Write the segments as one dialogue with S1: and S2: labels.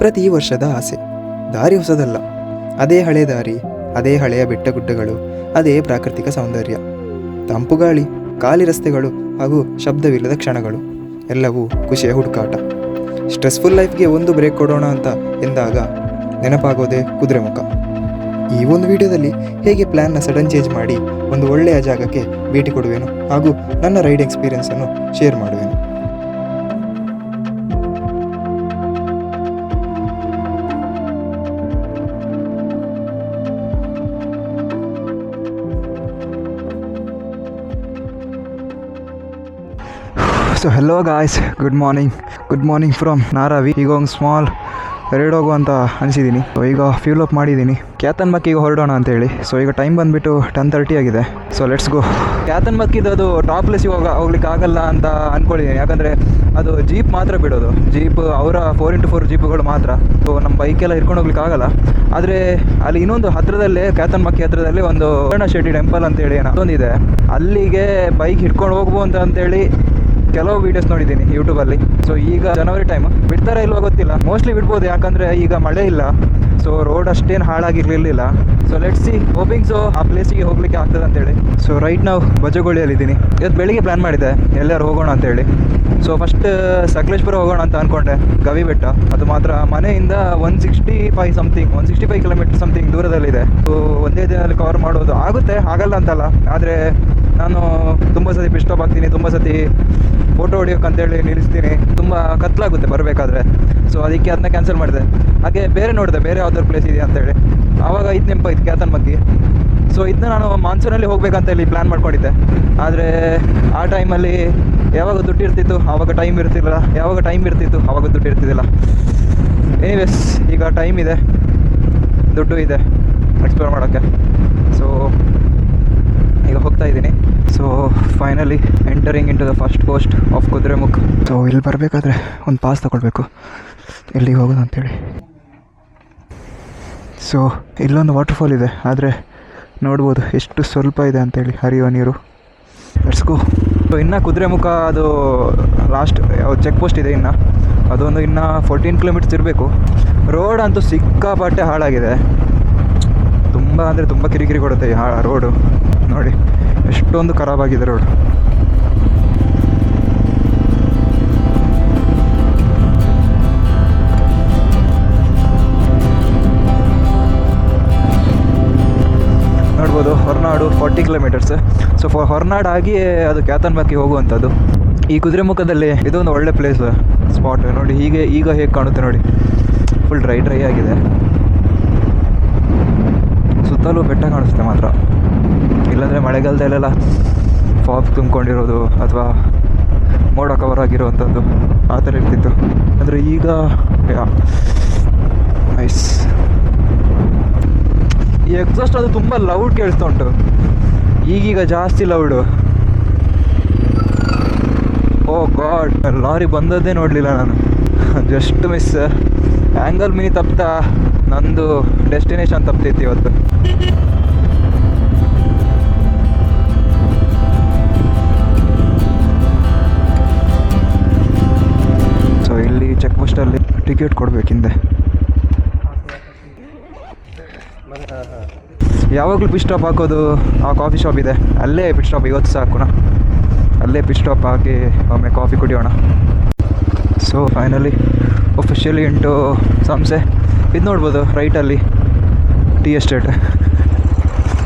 S1: ಪ್ರತಿ ವರ್ಷದ ಆಸೆ. ದಾರಿ ಹೊಸದಲ್ಲ, ಅದೇ ಹಳೆ ದಾರಿ, ಅದೇ ಹಳೆಯ ಬೆಟ್ಟಗುಡ್ಡಗಳು, ಅದೇ ಪ್ರಾಕೃತಿಕ ಸೌಂದರ್ಯ, ತಂಪು ಗಾಳಿ, ಖಾಲಿ ರಸ್ತೆಗಳು ಹಾಗೂ ಶಬ್ದವಿಲ್ಲದ ಕ್ಷಣಗಳು, ಎಲ್ಲವೂ ಖುಷಿಯ ಹುಡುಕಾಟ. ಸ್ಟ್ರೆಸ್ಫುಲ್ ಲೈಫ್ಗೆ ಒಂದು ಬ್ರೇಕ್ ಕೊಡೋಣ ಅಂತ ಎಂದಾಗ ನೆನಪಾಗೋದೇ ಕುದುರೆಮುಖ. ಈ ಒಂದು ವಿಡಿಯೋದಲ್ಲಿ ಹೇಗೆ ಪ್ಲ್ಯಾನ್ನ ಸಡನ್ ಚೇಂಜ್ ಮಾಡಿ ಒಂದು ಒಳ್ಳೆಯ ಜಾಗಕ್ಕೆ ಭೇಟಿ ಕೊಡುವೆನು ಹಾಗೂ ನನ್ನ ರೈಡ್ ಎಕ್ಸ್ಪೀರಿಯನ್ಸನ್ನು ಶೇರ್ ಮಾಡುವೆನು. So hello guys, good morning from Naravi. ಈಗ ಒಂದು ಸ್ಮಾಲ್ ರೈಡ್ ಹೋಗು ಅಂತ ಅನಿಸಿದ್ದೀನಿ. ಸೊ ಈಗ ಫ್ಯೂಲ್ ಅಪ್ ಮಾಡಿದ್ದೀನಿ, ಕ್ಯಾತನ್ಮಕ್ಕಿಗೆ ಹೊರಡೋಣ ಅಂತೇಳಿ. ಸೊ ಈಗ ಟೈಮ್ ಬಂದುಬಿಟ್ಟು 10:30 ಆಗಿದೆ. ಸೊ ಲೆಟ್ಸ್ ಗೋ. ಕ್ಯಾತನ್ಮಕ್ಕಿದು ಅದು ಟಾಪ್ ಪ್ಲೇಸಿಗೆ ಹೋಗ್ಲಿಕ್ಕೆ ಆಗಲ್ಲ ಅಂತ ಅಂದ್ಕೊಂಡಿದ್ದೀನಿ. ಯಾಕಂದರೆ ಅದು ಜೀಪ್ ಮಾತ್ರ ಬಿಡೋದು, ಜೀಪ್ ಅವರ 4x4 ಜೀಪುಗಳು ಮಾತ್ರ. ಸೊ ನಮ್ಮ ಬೈಕೆಲ್ಲ ಹಿಡ್ಕೊಂಡು ಹೋಗ್ಲಿಕ್ಕೆ ಆಗಲ್ಲ. ಆದರೆ ಅಲ್ಲಿ ಇನ್ನೊಂದು ಹತ್ತಿರದಲ್ಲೇ ಕ್ಯಾತನ್ಮಕ್ಕಿ ಹತ್ತಿರದಲ್ಲಿ ಒಂದು ಶೆಟ್ಟಿ ಟೆಂಪಲ್ ಅಂತೇಳಿ ಅದೊಂದಿದೆ. ಅಲ್ಲಿಗೆ ಬೈಕ್ ಹಿಡ್ಕೊಂಡು ಹೋಗ್ಬೋದು ಅಂತೇಳಿ ಕೆಲವು ವೀಡಿಯೋಸ್ ನೋಡಿದ್ದೀನಿ ಯೂಟ್ಯೂಬಲ್ಲಿ. ಸೊ ಈಗ ಜನವರಿ ಟೈಮ್ ಬಿಡ್ತಾರ ಇಲ್ವೋ ಗೊತ್ತಿಲ್ಲ, ಮೋಸ್ಟ್ಲಿ ಬಿಡ್ಬೋದು. ಯಾಕಂದರೆ ಈಗ ಮಳೆ ಇಲ್ಲ, ಸೊ ರೋಡ್ ಅಷ್ಟೇನು ಹಾಳಾಗಿರಲಿಲ್ಲ. So let's see, hoping so ಆ ಪ್ಲೇಸಿಗೆ ಹೋಗ್ಲಿಕ್ಕೆ ಆಗ್ತದೆ ಅಂತೇಳಿ. ಸೊ ರೈಟ್ ನಾವು ಬಜಗೋಳಿಯಲ್ಲಿದ್ದೀನಿ. ಇವತ್ತು ಬೆಳಿಗ್ಗೆ ಪ್ಲ್ಯಾನ್ ಮಾಡಿದ್ದೆ ಎಲ್ಲರೂ ಹೋಗೋಣ ಅಂತೇಳಿ. ಸೊ ಫಸ್ಟ್ ಸಕಲೇಶ್ಪುರ ಹೋಗೋಣ ಅಂತ ಅಂದ್ಕೊಂಡೆ, ಗವಿ ಬೆಟ್ಟ. ಅದು ಮಾತ್ರ ಮನೆಯಿಂದ 165 ಕಿಲೋಮೀಟರ್ ಸಮಥಿಂಗ್ ದೂರದಲ್ಲಿದೆ. ಸೊ ಒಂದೇ ದಿನದಲ್ಲಿ ಕವರ್ ಮಾಡೋದು ಆಗುತ್ತೆ, ಆಗಲ್ಲ ಅಂತಲ್ಲ. ಆದರೆ ನಾನು ತುಂಬ ಸತಿ ಪಿಸ್ಟಾಪ್ ಆಗ್ತೀನಿ, ತುಂಬ ಸತಿ ಫೋಟೋ ಹೊಡಿಯೋಕ್ಕಂತೇಳಿ ನಿಲ್ಲಿಸ್ತೀನಿ, ತುಂಬ ಕತ್ಲಾಗುತ್ತೆ ಬರಬೇಕಾದ್ರೆ. ಸೊ ಅದಕ್ಕೆ ಅದನ್ನ ಕ್ಯಾನ್ಸಲ್ ಮಾಡಿದೆ. ಹಾಗೆ ಬೇರೆ ನೋಡಿದೆ, ಬೇರೆ ಯಾವ್ದಾದ್ರು ಪ್ಲೇಸ್ ಇದೆಯಾ ಅಂತೇಳಿ. ಆವಾಗ ಇದು ನೆನಪಾಯ್ತು, ಕ್ಯಾತನ್ಮಕ್ಕಿ. ಸೊ ಇದನ್ನ ನಾನು ಮಾನ್ಸೂನಲ್ಲಿ ಹೋಗ್ಬೇಕಂತ ಹೇಳಿ ಪ್ಲ್ಯಾನ್ ಮಾಡ್ಕೊಂಡಿದ್ದೆ. ಆದರೆ ಆ ಟೈಮಲ್ಲಿ ಯಾವಾಗ ದುಡ್ಡು ಇರ್ತಿತ್ತು ಆವಾಗ ಟೈಮ್ ಇರ್ತಿರಲಿಲ್ಲ, ಯಾವಾಗ ಟೈಮ್ ಇರ್ತಿತ್ತು ಆವಾಗ ದುಡ್ಡು ಇರ್ತಿದ್ದಿಲ್ಲ. ಎನಿವೇಸ್, ಈಗ ಟೈಮ್ ಇದೆ, ದುಡ್ಡು ಇದೆ ಎಕ್ಸ್ಪ್ಲೋರ್ ಮಾಡೋಕ್ಕೆ. ಸೊ ಈಗ ಹೋಗ್ತಾ ಇದ್ದೀನಿ. So finally entering in to the first coast of Kudremukh. So ಇಲ್ಲಿ ಬರಬೇಕಾದ್ರೆ ಒಂದು ಪಾಸ್ ತಗೊಳ್ಬೇಕು ಎಲ್ಲಿಗೆ ಹೋಗೋದು ಅಂಥೇಳಿ. ಸೊ ಇಲ್ಲೊಂದು ವಾಟರ್ಫಾಲ್ ಇದೆ, ಆದರೆ ನೋಡ್ಬೋದು ಎಷ್ಟು ಸ್ವಲ್ಪ ಇದೆ ಅಂತೇಳಿ ಹರಿಯೋ ನೀರು. Let's go. ಸೊ ಇನ್ನು ಕುದುರೆಮುಖ ಅದು ಲಾಸ್ಟ್ ಚೆಕ್ ಪೋಸ್ಟ್ ಇದೆ, ಅದೊಂದು 14 ಕಿಲೋಮೀಟರ್ಸ್ ಇರಬೇಕು. ರೋಡ್ ಅಂತೂ ಸಿಕ್ಕಾಪಟ್ಟೆ ಹಾಳಾಗಿದೆ, ತುಂಬ ಅಂದರೆ ತುಂಬ ಕಿರಿಕಿರಿ ಕೊಡುತ್ತೆ ಈ ರೋಡು. ನೋಡಿ ಎಷ್ಟೊಂದು ಖರಾಬಾಗಿದೆ ರೋಡ್. ನೋಡ್ಬೋದು ಹೊರನಾಡು 40 ಕಿಲೋಮೀಟರ್ಸ್. ಸೊ ಹೊರನಾಡು ಆಗಿ ಅದು ಕ್ಯಾತನ್ಮಕ್ಕಿ ಹೋಗುವಂಥದ್ದು. ಈ ಕುದುರೆಮುಖದಲ್ಲಿ ಇದೊಂದು ಒಳ್ಳೆ ಪ್ಲೇಸ್ ಸ್ಪಾಟ್. ನೋಡಿ ಈಗ ಹೇಗೆ ಕಾಣುತ್ತೆ ನೋಡಿ, ಫುಲ್ ಡ್ರೈ ಆಗಿದೆ. ಸುತ್ತಲೂ ಬೆಟ್ಟ ಕಾಣಿಸುತ್ತೆ ಮಾತ್ರ. ಇಲ್ಲಾಂದರೆ ಮಳೆಗಾಲದಲ್ಲೆಲ್ಲ ಫಾಗ್ ತುಂಬಿಕೊಂಡಿರೋದು ಅಥವಾ ಮೋಡ ಕವರ್ ಆಗಿರುವಂಥದ್ದು ಆ ಥರ ಇರ್ತಿತ್ತು. ಅಂದರೆ ಈಗ ನೈಸ್. ಈ ಎಕ್ಸಾಸ್ಟ್ ಅದು ತುಂಬ ಲೌಡ್ ಕೇಳಿಸ್ತಾ ಉಂಟು, ಈಗೀಗ ಜಾಸ್ತಿ ಲೌಡು. ಓ ಗಾಡ್, ಲಾರಿ ಬಂದದ್ದೇ ನೋಡಲಿಲ್ಲ ನಾನು, ಜಸ್ಟ್ ಮಿಸ್. ಆ್ಯಂಗಲ್ ಮಿನಿ ತಪ್ತಾ ನಂದು ಡೆಸ್ಟಿನೇಷನ್ ತಪ್ತಿತ್ತು ಇವತ್ತು. ಸೊ ಇಲ್ಲಿ ಚೆಕ್ ಪೋಸ್ಟಲ್ಲಿ ಟಿಕೆಟ್ ಕೊಡಬೇಕು ಹಿಂದೆ. ಯಾವಾಗಲೂ ಪಿಟ್ ಸ್ಟಾಪ್ ಹಾಕೋದು ಆ ಕಾಫಿ ಶಾಪ್ ಇದೆ, ಅಲ್ಲೇ ಪಿಟ್ ಸ್ಟಾಪ್. ಇವತ್ತು ಸಾಕುಣ ಅಲ್ಲೇ ಪಿಟ್ ಸ್ಟಾಪ್ ಹಾಕಿ ಒಮ್ಮೆ ಕಾಫಿ ಕುಡಿಯೋಣ. So finally officially into Samse. ಇದು ನೋಡ್ಬೋದು ರೈಟಲ್ಲಿ ಟೀ ಎಸ್ಟೇಟ್.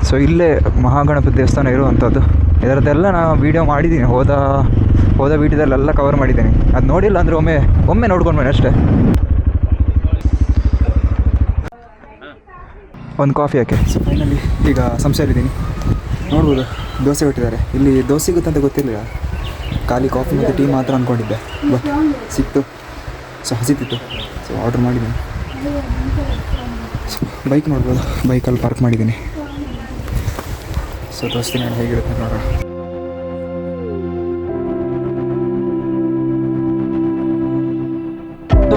S1: ಸೊ ಇಲ್ಲೇ ಮಹಾಗಣಪತಿ ದೇವಸ್ಥಾನ ಇರುವಂಥದ್ದು. ಇದರದ್ದೆಲ್ಲ ನಾನು ವೀಡಿಯೋ ಮಾಡಿದ್ದೀನಿ, ಹೋದ ವೀಡಿಯೋದಲ್ಲೆಲ್ಲ ಕವರ್ ಮಾಡಿದ್ದೀನಿ. ಅದು ನೋಡಿಲ್ಲ ಅಂದರೆ ಒಮ್ಮೆ ನೋಡ್ಕೊಂಡು ಬನ್ನಿ ಅಷ್ಟೇ. ಒಂದು ಕಾಫಿ ಯಾಕೆ. ಸೊ ಫೈನಲಿ ಈಗ ಸಂಸೆಯಲ್ಲಿದ್ದೀನಿ. ನೋಡ್ಬೋದು ದೋಸೆ ಕೊಟ್ಟಿದ್ದಾರೆ. ಇಲ್ಲಿ ದೋಸೆ ಸಿಗುತ್ತಂತ ಗೊತ್ತಿರಲಿಲ್ಲ, ಖಾಲಿ ಕಾಫಿ ಮತ್ತು ಟೀ ಮಾತ್ರ ಅಂದ್ಕೊಂಡಿದ್ದೆ. ಬಟ್ ಸಿಕ್ತು, ಸೊ ಹಸಿತಿತ್ತು, ಸೊ ಆರ್ಡ್ರ್ ಮಾಡಿದ್ದೀನಿ. ಸೊ ಬೈಕ್ ನೋಡ್ಬೋದು, ಬೈಕಲ್ಲಿ ಪಾರ್ಕ್ ಮಾಡಿದ್ದೀನಿ. ಸೊ ತೋರಿಸ್ತೀನಿ ಹೇಗಿರುತ್ತೆ ನೋಡೋಣ.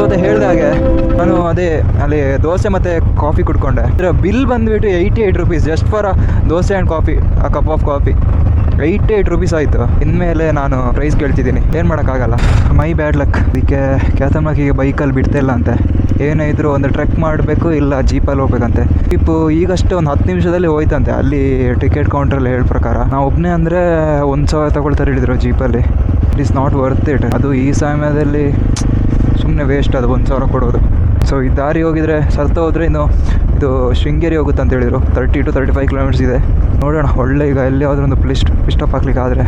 S1: ಅದೇ ಹೇಳಿದಾಗೆ ನಾನು ಅಲ್ಲಿ ದೋಸೆ ಮತ್ತು ಕಾಫಿ ಕುಡ್ಕೊಂಡೆ. ಇದರ ಬಿಲ್ ಬಂದುಬಿಟ್ಟು 88 rupees just for dosa and coffee, ಆ ಕಪ್ ಆಫ್ ಕಾಫಿ. ₹88 ಆಯಿತು. ಇನ್ಮೇಲೆ ನಾನು ಪ್ರೈಸ್ ಕೇಳ್ತಿದ್ದೀನಿ, ಏನು ಮಾಡೋಕ್ಕಾಗಲ್ಲ. ಮೈ ಬ್ಯಾಡ್ ಲಕ್. ಅದಕ್ಕೆ ಕ್ಯಾತಮಾಕಿಗೆ ಬೈಕಲ್ಲಿ ಬಿಡ್ತಾ ಇಲ್ಲ ಅಂತೆ. ಏನೇ ಇದ್ರೂ ಒಂದು ಟ್ರೆಕ್ ಮಾಡಬೇಕು, ಇಲ್ಲ ಜೀಪಲ್ಲಿ ಹೋಗ್ಬೇಕಂತೆ. ಜೀಪು ಈಗಷ್ಟೇ ಒಂದು 10 ನಿಮಿಷದಲ್ಲಿ ಹೋಯ್ತಂತೆ ಅಲ್ಲಿ ಟಿಕೆಟ್ ಕೌಂಟ್ರಲ್ಲಿ ಹೇಳೋ ಪ್ರಕಾರ. ನಾವು ಒಬ್ಬನೇ ಅಂದರೆ 1,000 ತಗೊಳ್ತಾರೆ ಹೇಳಿದ್ರು ಜೀಪಲ್ಲಿ. It is not worth it. ಅದು ಈ ಸಮಯದಲ್ಲಿ ಸುಮ್ಮನೆ ವೇಸ್ಟ್ ಅದು 1,000 ಕೊಡೋದು. ಸೊ ಈ ದಾರಿ ಹೋಗಿದರೆ ಸರ್ತ ಹೋದರೆ ಇನ್ನು ಇದು ಶೃಂಗೇರಿ ಹೋಗುತ್ತೆ ಅಂತ ಹೇಳಿದರು. 30 to 35 ಕಿಲೋಮೀಟರ್ಸ್ ಇದೆ. ನೋಡೋಣ. ಒಳ್ಳೆ ಈಗ ಎಲ್ಲಿ ಯಾವುದಾದ್ರು ಒಂದು ಪಿಸ್ಟಾಪ್ ಹಾಕ್ಲಿಕ್ಕೆ ಆದರೆ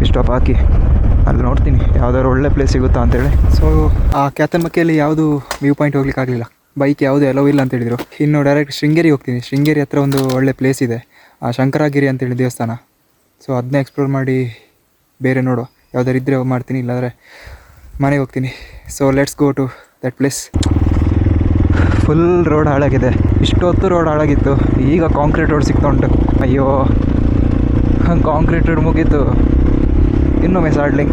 S1: ಪಿಸ್ಟಾಪ್ ಹಾಕಿ ಅಲ್ಲಿ ನೋಡ್ತೀನಿ ಯಾವುದಾದ್ರು ಒಳ್ಳೆ ಪ್ಲೇಸ್ ಸಿಗುತ್ತಾ ಅಂತೇಳಿ. ಸೊ ಆ ಕ್ಯಾತನ್ಮಕ್ಕಿಯಲ್ಲಿ ಯಾವುದು ವ್ಯೂ ಪಾಯಿಂಟ್ ಹೋಗ್ಲಿಕ್ಕೆ ಆಗಲಿಲ್ಲ, ಬೈಕ್ ಯಾವುದು ಎಲ್ಲವೂ ಇಲ್ಲ ಅಂತ ಹೇಳಿದರು. ಇನ್ನು ಡೈರೆಕ್ಟ್ ಶೃಂಗೇರಿ ಹೋಗ್ತೀನಿ. ಶೃಂಗೇರಿ ಹತ್ರ ಒಂದು ಒಳ್ಳೆ ಪ್ಲೇಸ್ ಇದೆ, ಆ ಶಂಕರಗಿರಿ ಅಂತೇಳಿ ದೇವಸ್ಥಾನ. ಸೊ ಅದನ್ನೇ ಎಕ್ಸ್ಪ್ಲೋರ್ ಮಾಡಿ ಬೇರೆ ನೋಡುವ, ಯಾವ್ದಾರು ಇದ್ದರೆ ಮಾಡ್ತೀನಿ, ಇಲ್ಲಾಂದರೆ ಮನೆಗೆ ಹೋಗ್ತೀನಿ. So let's go to that place. Full road ಹಾಳಾಗಿದೆ. ಇಷ್ಟೊತ್ತು ರೋಡ್ ಹಾಳಾಗಿತ್ತು, ಈಗ ಕಾಂಕ್ರೀಟ್ ರೋಡ್ ಸಿಗ್ತಾ ಉಂಟು. ಅಯ್ಯೋ, ಕಾಂಕ್ರೀಟ್ ರೋಡ್ ಮುಗೀತು, ಇನ್ನೊಮ್ಮೆ ಸಾಡ್ಲಿಂಗ್.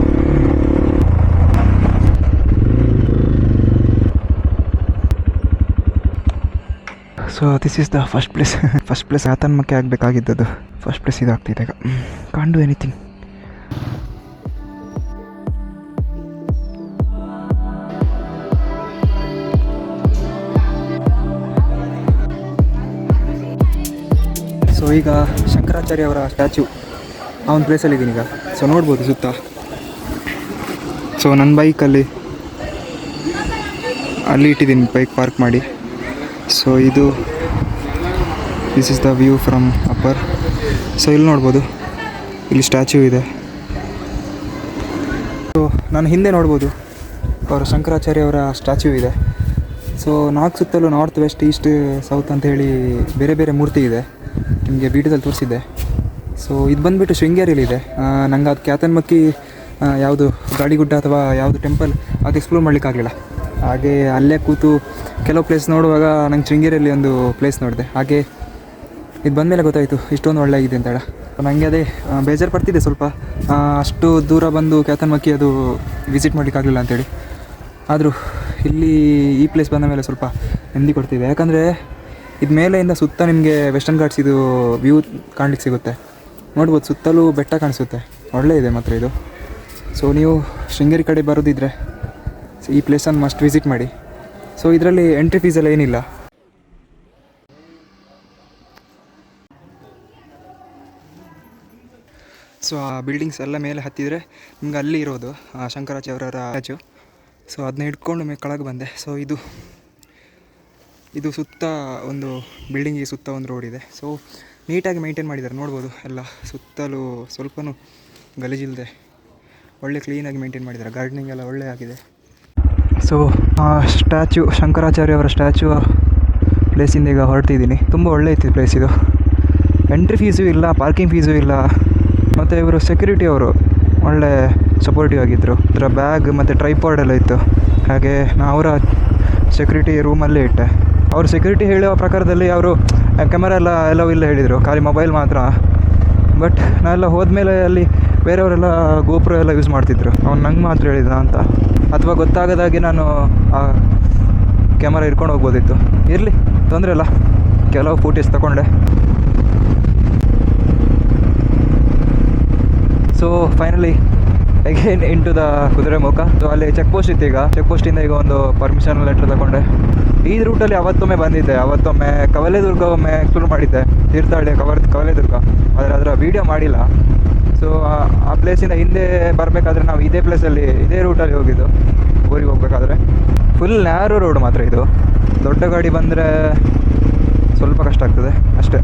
S1: So this is the first place Kyatanmakki ಆಗಬೇಕಾಗಿದ್ದದು. ಫಸ್ಟ್ ಪ್ಲೇಸ್ ಇದಾಗ್ತಿದೆ ಈಗ. Can't do anything. ಸೊ ಈಗ ಶಂಕರಾಚಾರ್ಯ ಅವರ ಸ್ಟ್ಯಾಚ್ಯೂ ಆ ಒಂದು ಪ್ಲೇಸಲ್ಲಿದ್ದೀನಿ ಈಗ. ಸೊ ನೋಡ್ಬೋದು ಸುತ್ತ. ಸೊ ನನ್ನ ಬೈಕಲ್ಲಿ ಅಲ್ಲಿ ಇಟ್ಟಿದ್ದೀನಿ, ಬೈಕ್ ಪಾರ್ಕ್ ಮಾಡಿ. So this is the view from upper. So ಇಲ್ಲಿ ನೋಡ್ಬೋದು, ಇಲ್ಲಿ ಸ್ಟ್ಯಾಚ್ಯೂ ಇದೆ. ಸೊ ನಾನು ಹಿಂದೆ ನೋಡ್ಬೋದು ಅವರ ಶಂಕರಾಚಾರ್ಯ ಅವರ ಸ್ಟ್ಯಾಚ್ಯೂ ಇದೆ. ಸೊ 4 ಸುತ್ತಲೂ ನಾರ್ತ್, ವೆಸ್ಟ್, ಈಸ್ಟ್, ಸೌತ್ ಅಂಥೇಳಿ ಬೇರೆ ಬೇರೆ ಮೂರ್ತಿ ಇದೆ. ನಿಮಗೆ ವಿಡಿಯೋದಲ್ಲಿ ತೋರಿಸಿದ್ದೆ. ಸೊ ಇದು ಬಂದುಬಿಟ್ಟು ಶೃಂಗೇರಿಯಲ್ಲಿದೆ. ನಂಗೆ ಅದು ಕ್ಯಾತನ್ಮಕ್ಕಿ ಯಾವುದು ಗಾಡಿಗುಡ್ಡ ಅಥವಾ ಯಾವುದು ಟೆಂಪಲ್ ಅದು ಎಕ್ಸ್ಪ್ಲೋರ್ ಮಾಡಲಿಕ್ಕಾಗಲಿಲ್ಲ. ಹಾಗೆ ಅಲ್ಲೇ ಕೂತು ಕೆಲವು ಪ್ಲೇಸ್ ನೋಡುವಾಗ ನಂಗೆ ಶೃಂಗೇರಿಯಲ್ಲಿ ಒಂದು ಪ್ಲೇಸ್ ನೋಡಿದೆ. ಹಾಗೆ ಇದು ಬಂದಮೇಲೆ ಗೊತ್ತಾಯಿತು ಇಷ್ಟೊಂದು ಒಳ್ಳೆಯಾಗಿದೆ ಅಂತ ಹೇಳ. ನನಗೆ ಅದೇ ಬೇಜಾರು ಪಡ್ತಿದ್ದೆ ಸ್ವಲ್ಪ, ಅಷ್ಟು ದೂರ ಬಂದು ಕ್ಯಾತನ್ಮಕ್ಕಿ ಅದು ವಿಸಿಟ್ ಮಾಡಲಿಕ್ಕಾಗಲಿಲ್ಲ ಅಂಥೇಳಿ. ಆದರೂ ಇಲ್ಲಿ ಈ ಪ್ಲೇಸ್ ಬಂದ ಮೇಲೆ ಸ್ವಲ್ಪ ನೆಮ್ಮದಿ ಕೊಡ್ತಿದೆ. ಯಾಕಂದರೆ ಇದು ಮೇಲೆಯಿಂದ ಸುತ್ತ ನಿಮಗೆ ವೆಸ್ಟರ್ನ್ ಘಾಟ್ಸ್ ಇದು ವ್ಯೂ ಕಾಣಲಿಕ್ಕೆ ಸಿಗುತ್ತೆ. ನೋಡ್ಬೋದು, ಸುತ್ತಲೂ ಬೆಟ್ಟ ಕಾಣಿಸುತ್ತೆ. ಒಳ್ಳೆ ಇದೆ ಮಾತ್ರ ಇದು. ಸೊ ನೀವು ಶೃಂಗೇರಿ ಕಡೆ ಬರೋದಿದ್ದರೆ ಈ ಪ್ಲೇಸನ್ನು ಮಸ್ಟ್ ವಿಸಿಟ್ ಮಾಡಿ. ಸೊ ಇದರಲ್ಲಿ ಎಂಟ್ರಿ ಫೀಸ್ ಎಲ್ಲ ಏನಿಲ್ಲ. ಸೊ ಆ ಬಿಲ್ಡಿಂಗ್ಸ್ ಎಲ್ಲ ಮೇಲೆ ಹತ್ತಿದರೆ ನಿಮ್ಗೆ ಅಲ್ಲಿ ಇರೋದು ಶಂಕರಾಚಾರ್ಯರ ಸ್ಟ್ಯಾಚ್ಯೂ. ಸೊ ಅದನ್ನ ಹಿಡ್ಕೊಂಡು ಕೆಳಗೆ ಬಂದೆ. ಸೊ ಇದು ಸುತ್ತ ಒಂದು ಬಿಲ್ಡಿಂಗಿಗೆ ಸುತ್ತ ಒಂದು ರೋಡ್ ಇದೆ. ಸೊ ನೀಟಾಗಿ ಮೇಂಟೈನ್ ಮಾಡಿದ್ದಾರೆ, ನೋಡ್ಬೋದು. ಎಲ್ಲ ಸುತ್ತಲೂ ಸ್ವಲ್ಪನೂ ಗಲೀಜಿಲ್ಲದೆ ಒಳ್ಳೆ ಕ್ಲೀನಾಗಿ ಮೇಂಟೈನ್ ಮಾಡಿದ್ದಾರೆ. ಗಾರ್ಡನಿಂಗ್ ಎಲ್ಲ ಒಳ್ಳೆ ಆಗಿದೆ. ಸೊ ಆ ಸ್ಟ್ಯಾಚ್ಯೂ, ಶಂಕರಾಚಾರ್ಯ ಅವರ ಸ್ಟ್ಯಾಚ್ಯೂ ಪ್ಲೇಸಿಂದ ಈಗ ಹೊರಟಿದ್ದೀನಿ. ತುಂಬ ಒಳ್ಳೆ ಇತ್ತು ಪ್ಲೇಸ್ ಇದು. ಎಂಟ್ರಿ ಫೀಸು ಇಲ್ಲ, ಪಾರ್ಕಿಂಗ್ ಫೀಸು ಇಲ್ಲ. ಮತ್ತು ಇವರು ಸೆಕ್ಯೂರಿಟಿ ಅವರು ಒಳ್ಳೆ ಸಪೋರ್ಟಿವ್ ಆಗಿದ್ದರು. ಅದರ ಬ್ಯಾಗ್ ಮತ್ತು ಟ್ರೈಪಾಡ್ ಎಲ್ಲ ಇತ್ತು. ಹಾಗೆ ನಾನು ಅವರ ಸೆಕ್ಯೂರಿಟಿ ರೂಮಲ್ಲೇ ಇಟ್ಟೆ. ಅವರು ಸೆಕ್ಯೂರಿಟಿ ಹೇಳೋ ಪ್ರಕಾರದಲ್ಲಿ ಅವರು ಕ್ಯಾಮರಾ ಎಲ್ಲವೂ ಇಲ್ಲ ಹೇಳಿದರು, ಖಾಲಿ ಮೊಬೈಲ್ ಮಾತ್ರ. ಬಟ್ ನಾನೆಲ್ಲ ಹೋದ್ಮೇಲೆ ಅಲ್ಲಿ ಬೇರೆಯವರೆಲ್ಲ ಗೋಪುರ ಎಲ್ಲ ಯೂಸ್ ಮಾಡ್ತಿದ್ರು. ಅವ್ನು ನಂಗೆ ಮಾತ್ರ ಹೇಳಿದ ಅಂತ, ಅಥವಾ ಗೊತ್ತಾಗದಾಗೆ ನಾನು ಆ ಕ್ಯಾಮರಾ ಇಟ್ಕೊಂಡು ಹೋಗ್ಬೋದಿತ್ತು. ಇರಲಿ, ತೊಂದರೆ ಇಲ್ಲ. ಕೆಲವು ಫೋಟೋಸ್ ತಗೊಂಡೆ. So finally again in to the Kudremukh. So ಅಲ್ಲಿ ಚೆಕ್ ಪೋಸ್ಟ್ ಇತ್ತು. ಈಗ ಚೆಕ್ ಪೋಸ್ಟಿಂದ ಈಗ ಒಂದು ಪರ್ಮಿಷನ್ ಲೆಟ್ರ್ ತಗೊಂಡೆ. ಈ ರೂಟಲ್ಲಿ ಅವತ್ತೊಮ್ಮೆ ಬಂದಿದ್ದೆ, ಅವತ್ತೊಮ್ಮೆ ಕವಲೇದುರ್ಗ ಒಮ್ಮೆ ಎಕ್ಸ್ಪ್ಲೋರ್ ಮಾಡಿದ್ದೆ, ತೀರ್ಥಹಳ್ಳಿ ಕವಲೇದುರ್ಗ. ಆದರೆ ಅದರ ವೀಡಿಯೋ ಮಾಡಿಲ್ಲ. ಸೊ ಆ ಪ್ಲೇಸಿಂದ ಹಿಂದೆ ಬರಬೇಕಾದ್ರೆ ನಾವು ಇದೇ ಪ್ಲೇಸಲ್ಲಿ ಇದೇ ರೂಟಲ್ಲಿ ಹೋಗಿದ್ದು ಊರಿಗೆ ಹೋಗ್ಬೇಕಾದ್ರೆ. ಫುಲ್ ನ್ಯಾರೋ ರೋಡ್ ಮಾತ್ರ ಇದು. ದೊಡ್ಡ ಗಾಡಿ ಬಂದರೆ ಸ್ವಲ್ಪ ಕಷ್ಟ ಆಗ್ತದೆ ಅಷ್ಟೇ.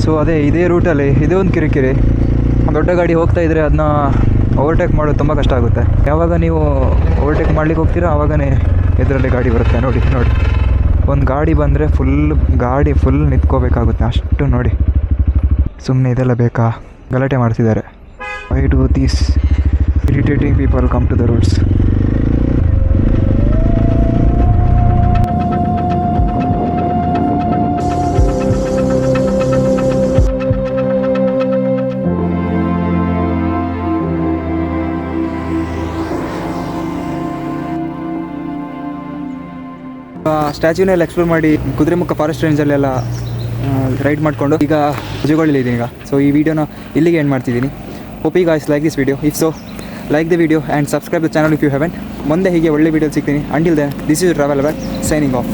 S1: ಸೊ ಅದೇ ಇದೇ ರೂಟಲ್ಲಿ ಇದೇ ಒಂದು ಕಿರಿಕಿರಿ. ದೊಡ್ಡ ಗಾಡಿ ಹೋಗ್ತಾ ಇದ್ದರೆ ಅದನ್ನ ಓವರ್ಟೇಕ್ ಮಾಡೋದು ತುಂಬ ಕಷ್ಟ ಆಗುತ್ತೆ. ಯಾವಾಗ ನೀವು ಓವರ್ಟೇಕ್ ಮಾಡ್ಲಿಕ್ಕೆ ಹೋಗ್ತೀರಾ ಆವಾಗನೇ ಎದುರಲ್ಲಿ ಗಾಡಿ ಬರುತ್ತೆ. ನೋಡಿ ಒಂದು ಗಾಡಿ ಬಂದರೆ ಗಾಡಿ ಫುಲ್ ನಿಂತ್ಕೋಬೇಕಾಗುತ್ತೆ ಅಷ್ಟು. ನೋಡಿ, ಸುಮ್ಮನೆ ಇದೆಲ್ಲ ಬೇಕಾ? ಗಲಾಟೆ ಮಾಡ್ತಿದ್ದಾರೆ. Why do these irritating people come to the roads? ಸ್ಟ್ಯಾಚ್ಯೂನೆಲ್ಲ ಎಕ್ಸ್ಪ್ಲೋರ್ ಮಾಡಿ ಕುದುರೆಮುಖ ಫಾರೆಸ್ಟ್ ರೇಂಜಲ್ಲೆಲ್ಲ ರೈಡ್ ಮಾಡಿಕೊಂಡು ಈಗ ಜುಗಳಿದ್ದೀನಿ ಈಗ. ಸೊ ಈ ವಿಡಿಯೋನ ಇಲ್ಲಿಗೆ ಎಂಡ್ ಮಾಡ್ತಿದ್ದೀನಿ. Hope you guys like this video. If so like the video and subscribe the channel if you haven't. ಮುಂದೆ ಹೀಗೆ ಒಳ್ಳೆ ವಿಡಿಯೋ ಸಿಗ್ತೀನಿ. Until then, this is travel back signing of.